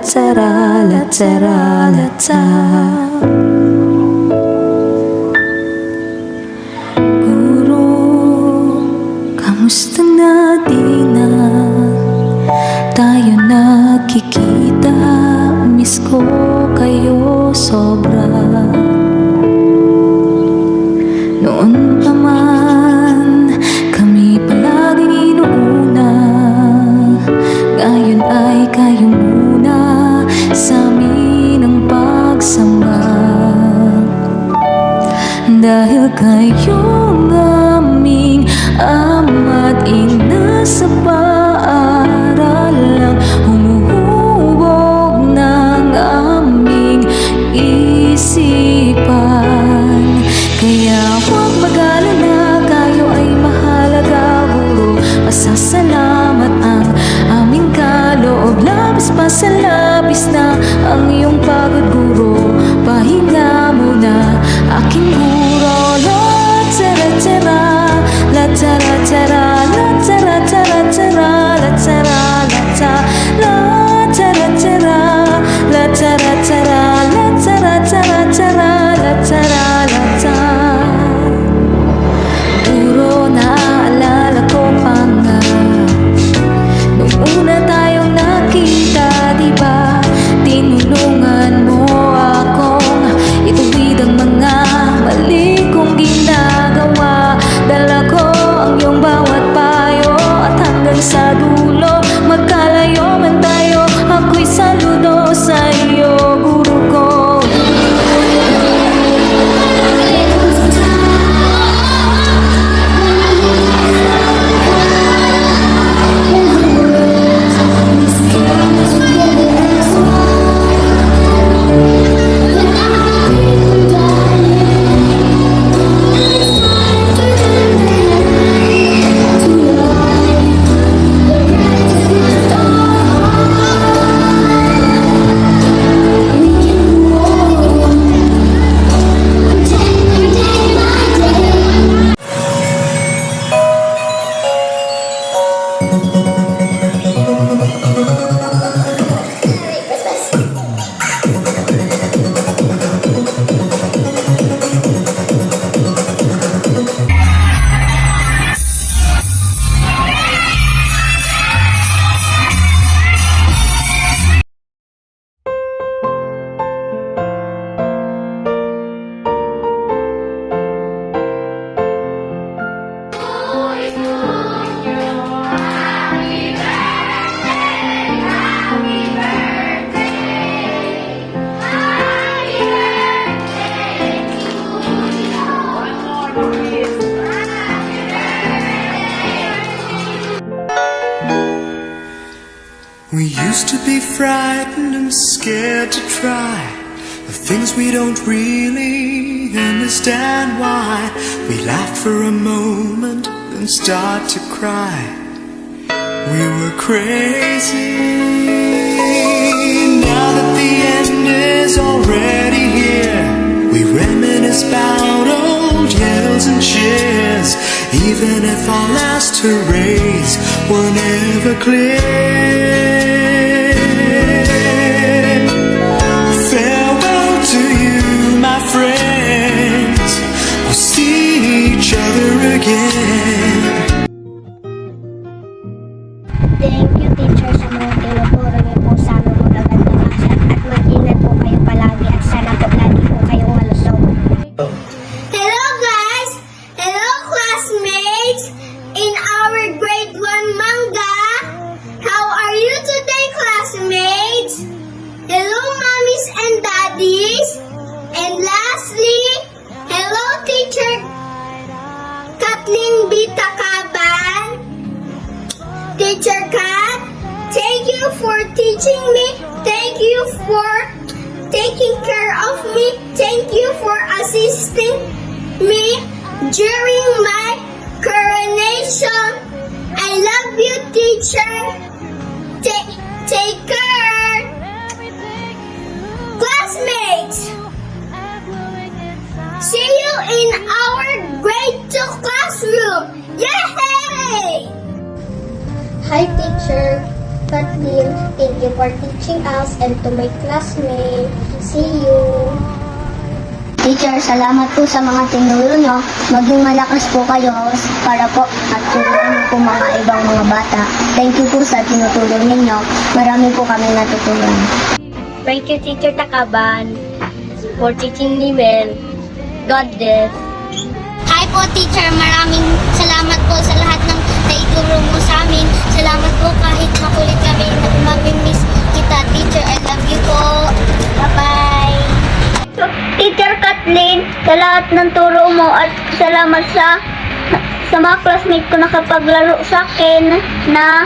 Latsara, latsara, latsa. Guro, kamusta na di na tayo nakikita? Miss ko kayo sobra. Noon pa man kami palaging inuuna, ngayon ay kayo muna sa amin ang pagsamba. Dahil kayong aming ama't ina, sa paaralang humuhubog ng aming isipan. Kaya huwag mag-alala, kayo ay mahalaga, guro. Pasasalamat ang aming kaloob, labis pa sa labis na ang iyong pagod, guro. Pahinga muna, aking guro. Latsara-tsara, latsara-tsara, latsara-tsara-tsara, latsara-latsa, latsara-tsara, latsara-tsara, latsara-tsara-tsara, latsara-latsa. Guro, naaalala ko pa nga nung una tayong nakita, diba? Tinulungan mo akong ituwid ang mga mali kong ginagawa. Dala ko ang iyong bawat payo, at hanggang sa dulo, magkalayo man tayo, ako'y saludo sa iyo, guro ko. We used to be frightened and scared to try the things we don't really understand why. We laughed for a moment, then start to cry. We were crazy. Now that the end is already here, we reminisce about old yells and cheers, even if our last hurrays were never clear. Farewell to you, my friends. We'll see each other again. Thank you, teacher, sa mga tinuturo niyo po sa aming mga gandang at mag-ingat po kayo palagi, at sana po lagi po kayong malusog. Hello guys! Hello classmates! In our grade 1 manga, how are you today, classmates? Hello mommies and daddies! And lastly, hello teacher Kathleen B. Takaban. Teacher Kat, thank you for teaching me. Thank you for taking care of me. Thank you for assisting me during my coronation. I love you, teacher. Take care. Classmates, see you in our grade 2 classroom. Yay! Hi, teacher. Kathleen. Thank you for teaching us and to my classmates. See you. Teacher, salamat po sa mga tinuro nyo. Maging malakas po kayo para po at tulungan niyo po mga ibang mga bata. Thank you po sa tinutulong ninyo. Marami po kami natutunan. Thank you, Teacher Takaban, for teaching me well. God bless. Hi po, teacher. Maraming salamat po sa lahat ng naituro mo sa amin. Salamat po kahit makulit kami. Mag-miss kita, teacher. I love you po. Bye-bye. Teacher Kathleen, sa lahat ng turo mo at salamat sa mga classmate ko nakapaglaro sa akin na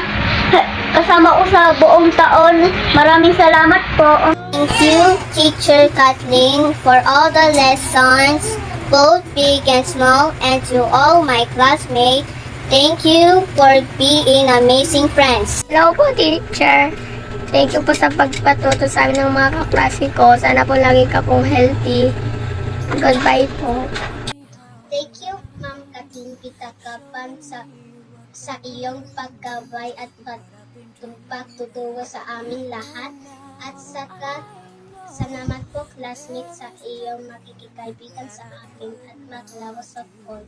kasama ko sa buong taon. Maraming salamat po. Thank you, Teacher Kathleen, for all the lessons, both big and small, and to all my classmates. Thank you for being amazing friends. Hello po, teacher. Thank you po sa pagpatuto sa amin ng mga kaklase ko. Sana po lagi ka pong healthy. Goodbye po. Thank you, Ma'am Kathleen Pitakapan, sa iyong pagkabay at pagtuturo sa amin lahat. At salamat po, classmate, sa iyong makikikaibigan sa akin at maglawas sa phone.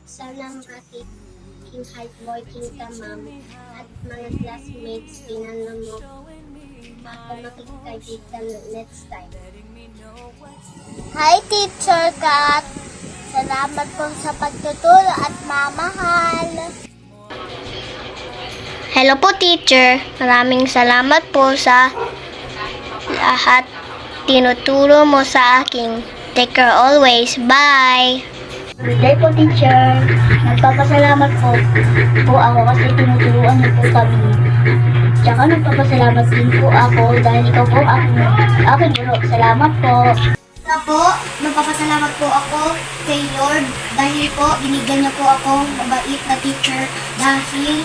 Sana makiking hardworking ka, ma'am, at mga classmates, pinano mo ako makikikaibigan next time. Hi, Teacher Kat! Salamat po sa pagtuturo at mamahal. Hello po, teacher. Maraming salamat po sa lahat tinuturo mo sa akin. Take care always. Bye! Good day po, teacher. Nagpapasalamat po ako kasi tinuturuan niyo po kami. Tsaka nagpapasalamat din po ako dahil ikaw po ang aking guro. Salamat po. Po, nagpapasalamat po ako kay Lord dahil po binigyan niya po ako mabait na teacher dahil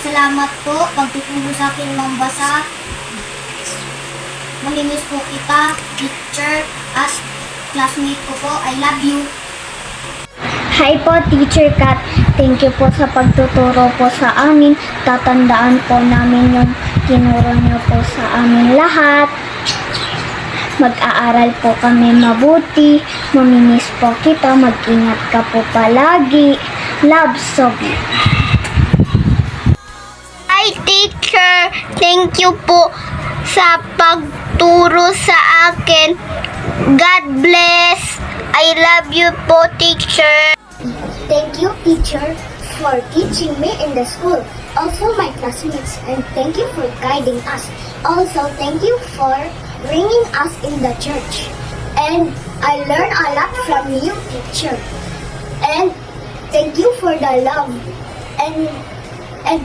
salamat po pagtuturo sa akin mambasa. Mamimiss po kita, teacher, as classmate ko po. I love you. Hi po, Teacher Kat. Thank you po sa pagtuturo po sa amin. Tatandaan po namin yung tinuro niyo po sa amin lahat. Mag-aaral po kami mabuti. Mamimiss po kita. Mag-ingat ka po palagi. Love, Sobi. Hi, teacher. Thank you po sa pagturo sa akin. God bless. I love you po, teacher. Thank you, teacher, for teaching me in the school. Also, my classmates, and thank you for guiding us. Also, thank you for bringing us in the church. And I learned a lot from you, teacher. And thank you for the love. And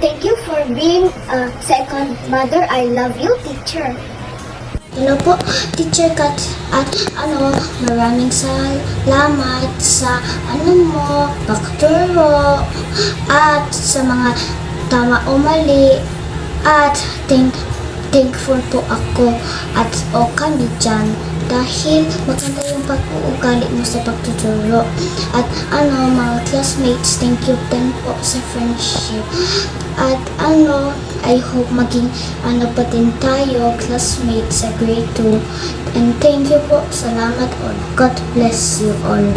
thank you for being a second mother. I love you, teacher. Hello po, Teacher Kat. At maraming salamat sa pagturo at sa mga tama o mali. At thankful po ako at kami dyan dahil maganda yung pag-uugali mo sa pagtuturo. At mga classmates, thank you din po sa friendship. At I hope maging pa din tayo, classmates sa grade 2. And thank you po. Salamat all. God bless you all.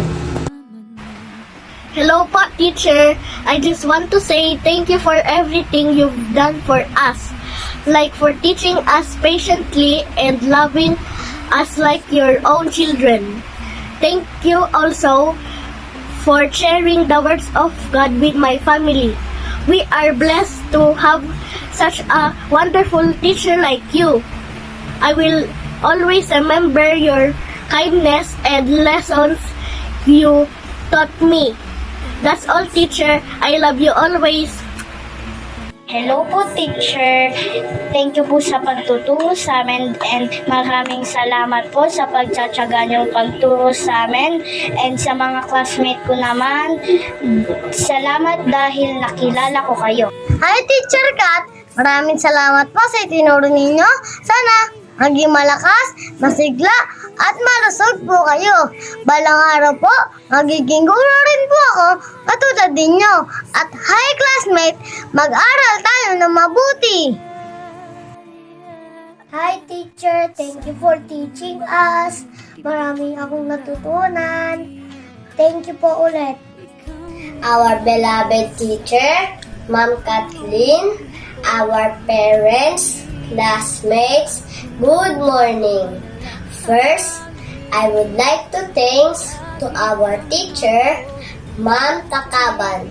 Hello po, teacher. I just want to say thank you for everything you've done for us. Like for teaching us patiently and loving us like your own children. Thank you also for sharing the words of God with my family. We are blessed to have such a wonderful teacher like you. I will always remember your kindness and lessons you taught me. That's all, teacher. I love you always. Hello po, teacher. Thank you po sa pagtuturo sa amin and maraming salamat po sa pagtsatsaga niyong pagturo sa amin and sa mga classmate ko naman. Salamat dahil nakilala ko kayo. Hi, Teacher Kat. Maraming salamat po sa itinuro ninyo. Sana maging malakas, masigla, at malusog po kayo. Balang araw po, magiging guro rin po ako, katulad ninyo. At hi classmate, mag-aral tayo ng mabuti. Hi teacher, thank you for teaching us. Maraming akong natutunan. Thank you po ulit. Our beloved teacher, Ma'am Kathleen, our parents, classmates, good morning. First, I would like to thank to our teacher, Ma'am Takaban,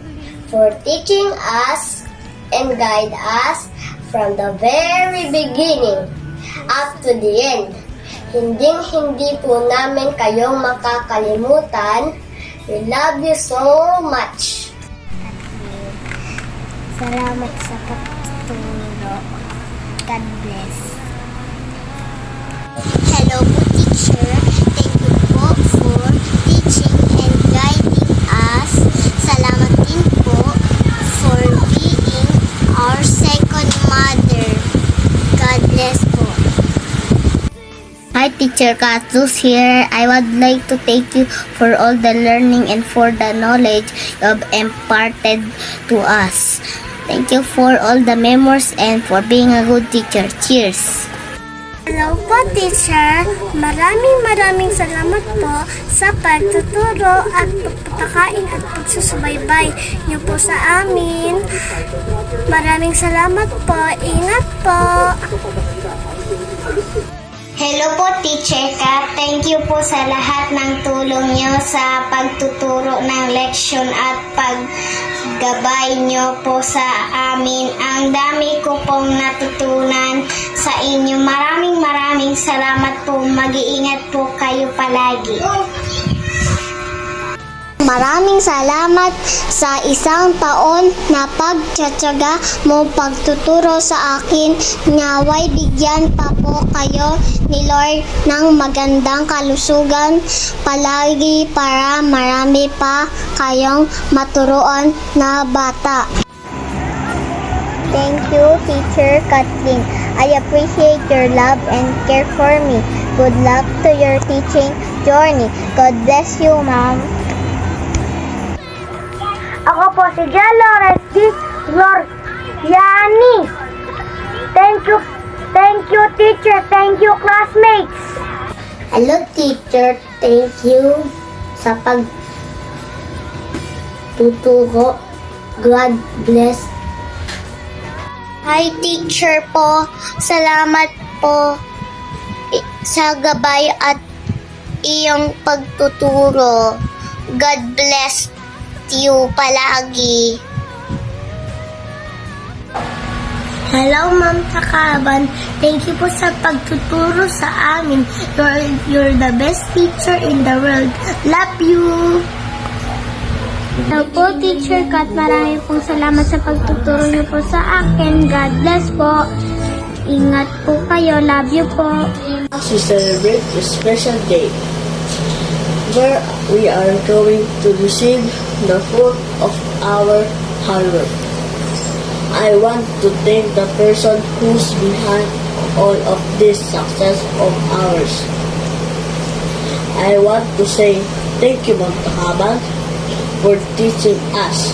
for teaching us and guide us from the very beginning up to the end. Hinding-hindi po namin kayong makakalimutan. We love you so much. Salamat sa pagtuturo. God bless. Hello po, teacher. Thank you po for teaching and guiding us. Salamat din po for being our second mother. God bless po. Hi, Teacher Katus here. I would like to thank you for all the learning and for the knowledge you have imparted to us. Thank you for all the memories and for being a good teacher. Cheers! Hello po, teacher. Maraming salamat po sa pagtuturo at pagpapakain at pagsusubaybay niyo po sa amin. Maraming salamat po. Ingat po. Hello po, Teacher Kat. Thank you po sa lahat ng tulong nyo sa pagtuturo ng leksyon at paggabay nyo po sa amin. Ang dami ko pong natutunan sa inyo. Maraming salamat po. Mag-iingat po kayo palagi. Maraming salamat sa isang taon na pagtsatsaga mo pagtuturo sa akin. Naway bigyan pa po kayo ni Lord ng magandang kalusugan palagi para marami pa kayong maturuan na bata. Thank you, Teacher Kathleen. I appreciate your love and care for me. Good luck to your teaching journey. God bless you, Ma'am. Ako po si Jello Resti Gloriani. Thank you teacher, thank you classmates. Hello teacher, thank you sa pagtuturo. God bless. Hi, teacher po. Salamat po sa gabay at iyong pagtuturo. God bless you palagi. Hello, Ma'am Takaban. Thank you po sa pagtuturo sa amin. You're the best teacher in the world. Love you! Hello po, Teacher Kat. Marami pong salamat sa pagtuturo niyo po sa akin. God bless po. Ingat po kayo. Love you po. We celebrate a special day where we are going to receive the fruit of our hard work. I want to thank the person who's behind all of this success of ours. I want to say thank you, Ma'am Takaban, for teaching us,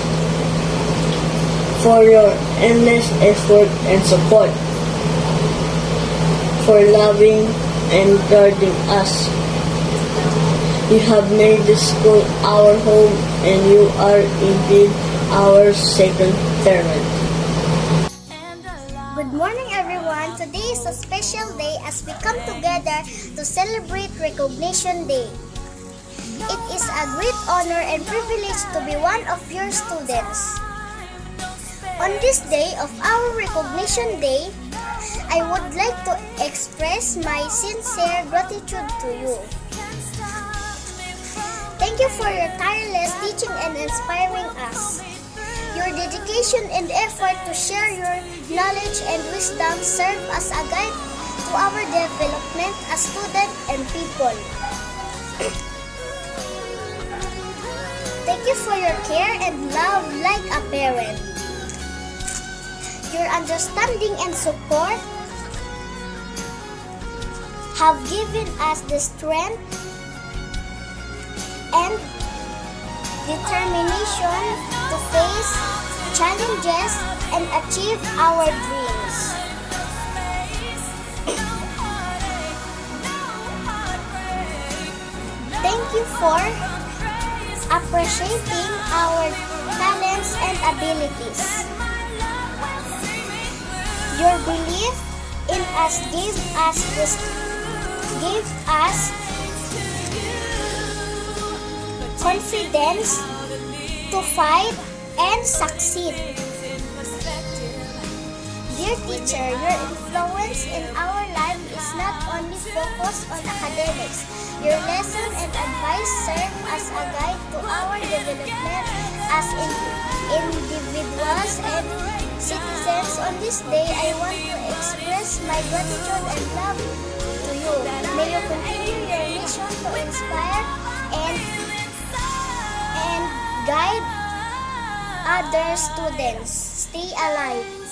for your endless effort and support, for loving and guarding us. You have made this school our home and you are indeed our second parent. Good morning, everyone. Today is a special day as we come together to celebrate Recognition Day. It is a great honor and privilege to be one of your students. On this day of our Recognition Day, I would like to express my sincere gratitude to you. Thank you for your tireless teaching and inspiring us. Your dedication and effort to share your knowledge and wisdom serve as a guide to our development as students and people. Thank you for your care and love like a parent. Your understanding and support have given us the strength and determination to face challenges and achieve our dreams. Thank you for appreciating our talents and abilities. Your belief in us gave us confidence to fight and succeed. Dear teacher, your influence in our life is not only focused on academics. Your lesson and advice serve as a guide to our development as individuals and citizens. On this day, I want to express my gratitude and love to you. May you continue your mission to inspire and guide other students. Stay alive.